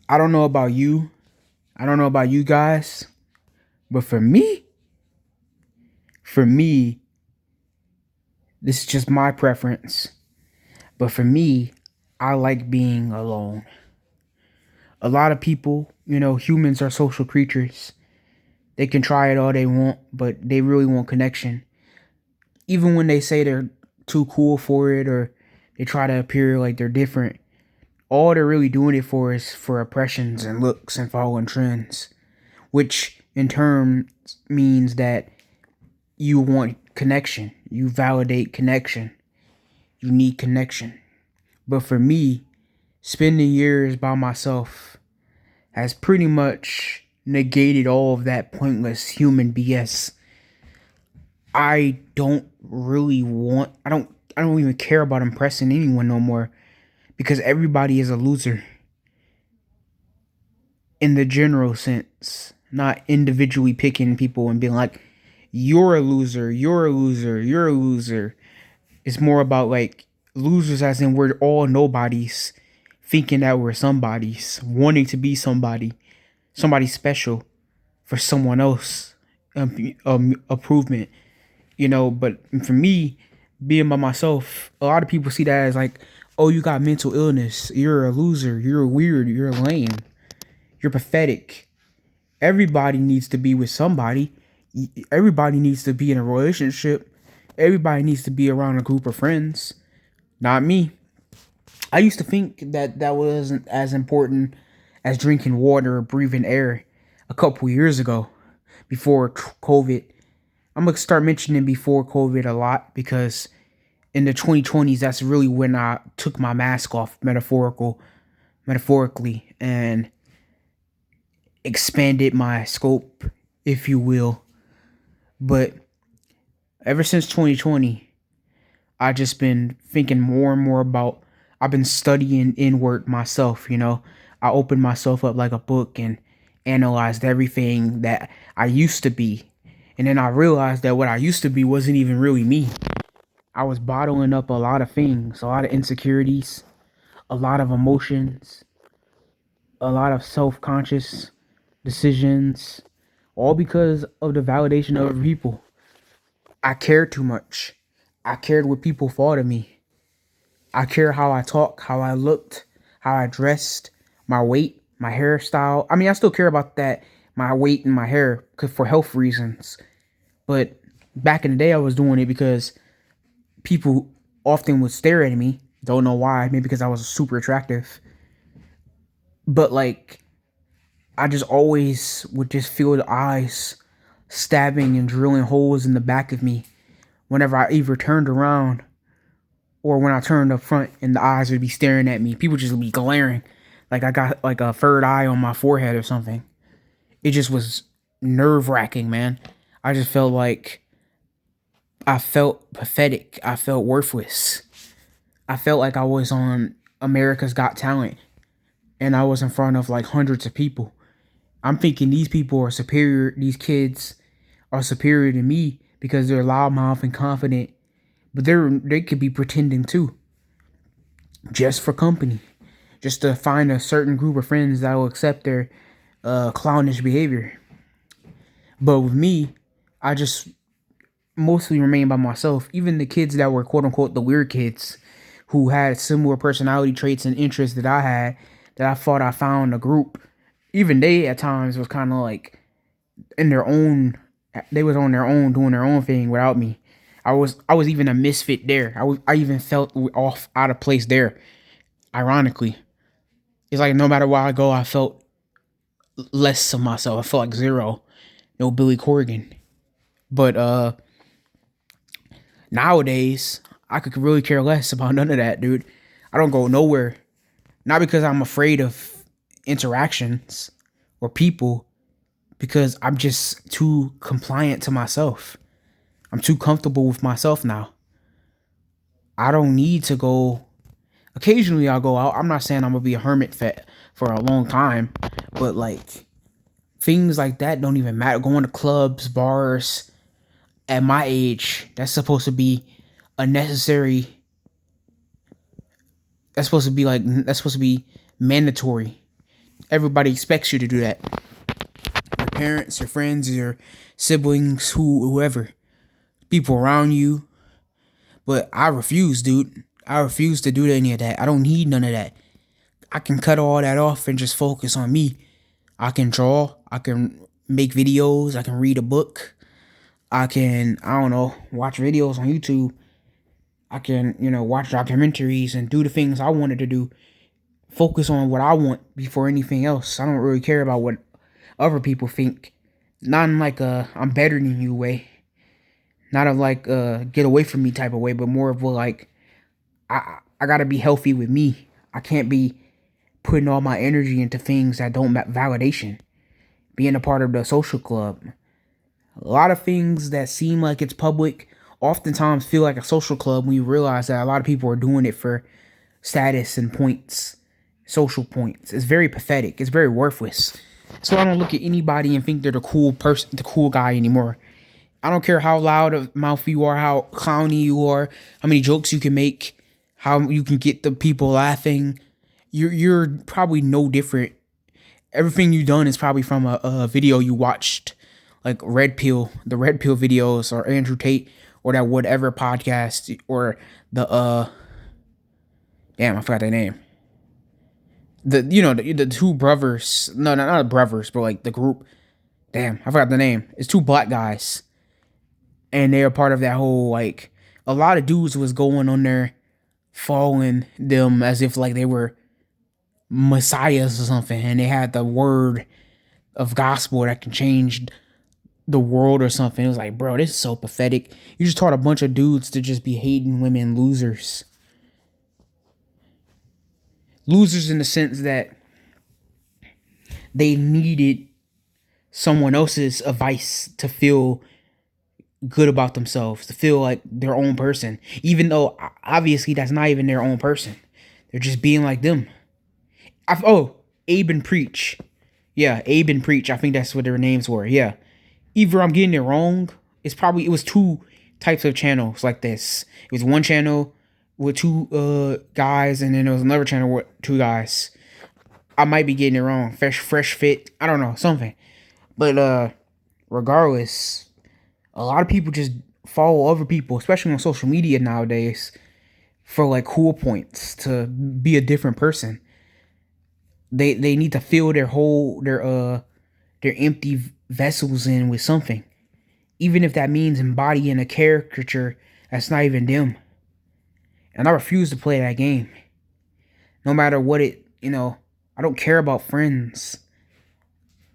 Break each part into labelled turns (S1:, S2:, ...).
S1: I don't know about you. I don't know about you guys, but for me, this is just my preference. But for me, I like being alone. A lot of people, humans are social creatures. They can try it all they want, but they really want connection. Even when they say they're too cool for it or they try to appear like they're different, all they're really doing it for is for impressions and looks and following trends, which in turn means that you want connection. You validate connection. You need connection. But for me, spending years by myself has pretty much negated all of that pointless human BS. I don't even care about impressing anyone no more because everybody is a loser in the general sense, not individually picking people and being like, you're a loser, you're a loser, you're a loser. It's more about like losers as in we're all nobodies, thinking that we're somebodies, wanting to be somebody special for someone else, improvement, But for me, being by myself, a lot of people see that as like, oh, you got mental illness, you're a loser, you're weird, you're lame, you're pathetic. Everybody needs to be with somebody. Everybody needs to be in a relationship. Everybody needs to be around a group of friends. Not me. I used to think that that wasn't as important as drinking water or breathing air a couple years ago before COVID. I'm going to start mentioning before COVID a lot because in the 2020s, that's really when I took my mask off metaphorically, and expanded my scope, if you will. But ever since 2020, I just been thinking more and more about. I've been studying inward myself. I opened myself up like a book and analyzed everything that I used to be, and then I realized that what I used to be wasn't even really me. I was bottling up a lot of things, a lot of insecurities, a lot of emotions, a lot of self-conscious decisions, all because of the validation of other people. I cared too much. I cared what people thought of me. I cared how I talked, how I looked, how I dressed, my weight, my hairstyle. I mean, I still care about that, my weight and my hair, for health reasons. But back in the day, I was doing it because people often would stare at me. Don't know why. Maybe because I was super attractive. But like, I just always would just feel the eyes stabbing and drilling holes in the back of me whenever I either turned around or when I turned up front and the eyes would be staring at me. People just would be glaring like I got like a third eye on my forehead or something. It just was nerve wracking, man. I just felt like I felt pathetic. I felt worthless. I felt like I was on America's Got Talent and I was in front of like hundreds of people. I'm thinking these people are superior. These kids are superior to me because they're loudmouth and confident, but they could be pretending too, just for company, just to find a certain group of friends that will accept their clownish behavior. But with me, I just mostly remained by myself. Even the kids that were quote unquote the weird kids, who had similar personality traits and interests that I had, that I thought I found a group. Even they at times was kind of like in their own. They was on their own doing their own thing without me. I was even a misfit there. I even felt off out of place there. Ironically, it's like no matter where I go, I felt less of myself. I felt like zero. No Billy Corgan. But nowadays, I could really care less about none of that, dude. I don't go nowhere. Not because I'm afraid of interactions or people, because I'm just too compliant to myself. I'm too comfortable with myself now. I don't need to go. Occasionally I'll go out. I'm not saying I'm gonna be a hermit for a long time, but like things like that don't even matter. Going to clubs, bars at my age, that's supposed to be a necessary. That's supposed to be mandatory. Everybody expects you to do that. Your parents, your friends, your siblings, whoever, people around you. But I refuse, dude. I refuse to do any of that. I don't need none of that. I can cut all that off and just focus on me. I can draw. I can make videos. I can read a book. I can, I don't know, watch videos on YouTube. I can, watch documentaries and do the things I wanted to do. Focus on what I want before anything else. I don't really care about what other people think. Not in like a I'm better than you way. Not of like get away from me type of way, but more of a like I gotta be healthy with me. I can't be putting all my energy into things that don't validation. Being a part of the social club. A lot of things that seem like it's public oftentimes feel like a social club when you realize that a lot of people are doing it for status and points, social points. It's very pathetic. It's very worthless. So I don't look at anybody and think they're the cool person, the cool guy anymore. I don't care how loud of mouth you are, how clowny you are, how many jokes you can make, how you can get the people laughing. You're probably no different. Everything you've done is probably from a video you watched, like the Red Pill videos, or Andrew Tate, or that whatever podcast, or the damn, I forgot their name. The two brothers, no, not brothers, but like the group. Damn, I forgot the name. It's two black guys, and they're part of that whole like. A lot of dudes was going on there, following them as if like they were messiahs or something, and they had the word of gospel that can change the world or something. It was like, bro, this is so pathetic. You just taught a bunch of dudes to just be hating women, losers. Losers in the sense that they needed someone else's advice to feel good about themselves, to feel like their own person, even though obviously that's not even their own person. They're just being like them. Abe and Preach. Yeah, Abe and Preach. I think that's what their names were. Yeah. Either I'm getting it wrong. It was two types of channels like this. It was one channel with two guys, and then there was another channel with two guys. I might be getting it wrong. Fresh Fit. I don't know, something. But regardless, a lot of people just follow other people, especially on social media nowadays, for like cool points, to be a different person. They need to fill their empty vessels in with something, even if that means embodying a caricature that's not even them. And I refuse to play that game. No matter what I don't care about friends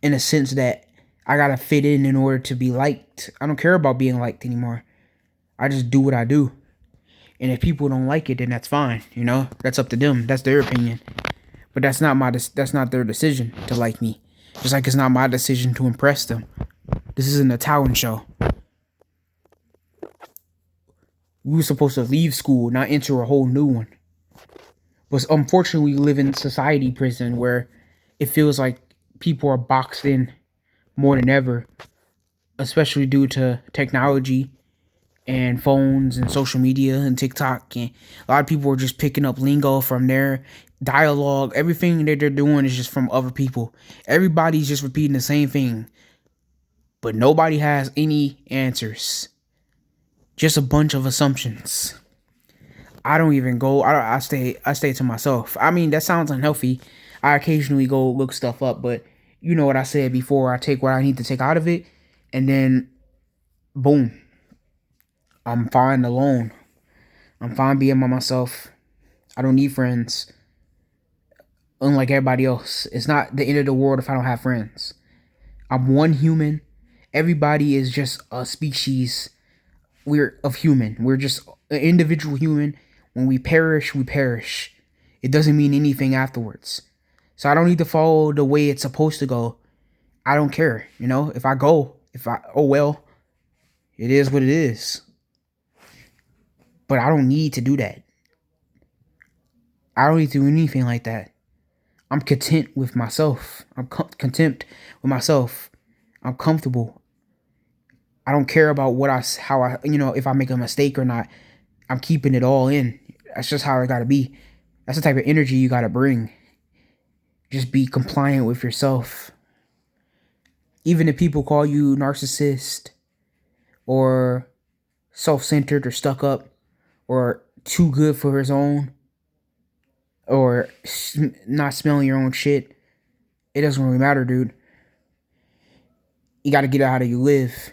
S1: in a sense that I gotta fit in order to be liked. I don't care about being liked anymore. I just do what I do. And if people don't like it, then that's fine. That's up to them. That's their opinion. But that's not their decision to like me. Just like it's not my decision to impress them. This isn't a talent show. We were supposed to leave school, not enter a whole new one. But unfortunately, we live in society prison where it feels like people are boxed in more than ever, especially due to technology and phones and social media and TikTok. And a lot of people are just picking up lingo from their dialogue. Everything that they're doing is just from other people. Everybody's just repeating the same thing, but nobody has any answers. Just a bunch of assumptions. I don't even go. I stay to myself. I mean, that sounds unhealthy. I occasionally go look stuff up, but you know what I said before. I take what I need to take out of it, and then boom, I'm fine alone. I'm fine being by myself. I don't need friends. Unlike everybody else, it's not the end of the world if I don't have friends. I'm one human. Everybody is just a species. We're of human. We're just an individual human. When we perish, we perish. It doesn't mean anything afterwards. So I don't need to follow the way it's supposed to go. I don't care. If I go, oh well, it is what it is. But I don't need to do that. I don't need to do anything like that. I'm content with myself. I'm content with myself. I'm comfortable. I don't care about if I make a mistake or not. I'm keeping it all in. That's just how it gotta be. That's the type of energy you gotta bring. Just be compliant with yourself. Even if people call you narcissist or self-centered or stuck up or too good for his own or not smelling your own shit, it doesn't really matter, dude. You got to get out how you live.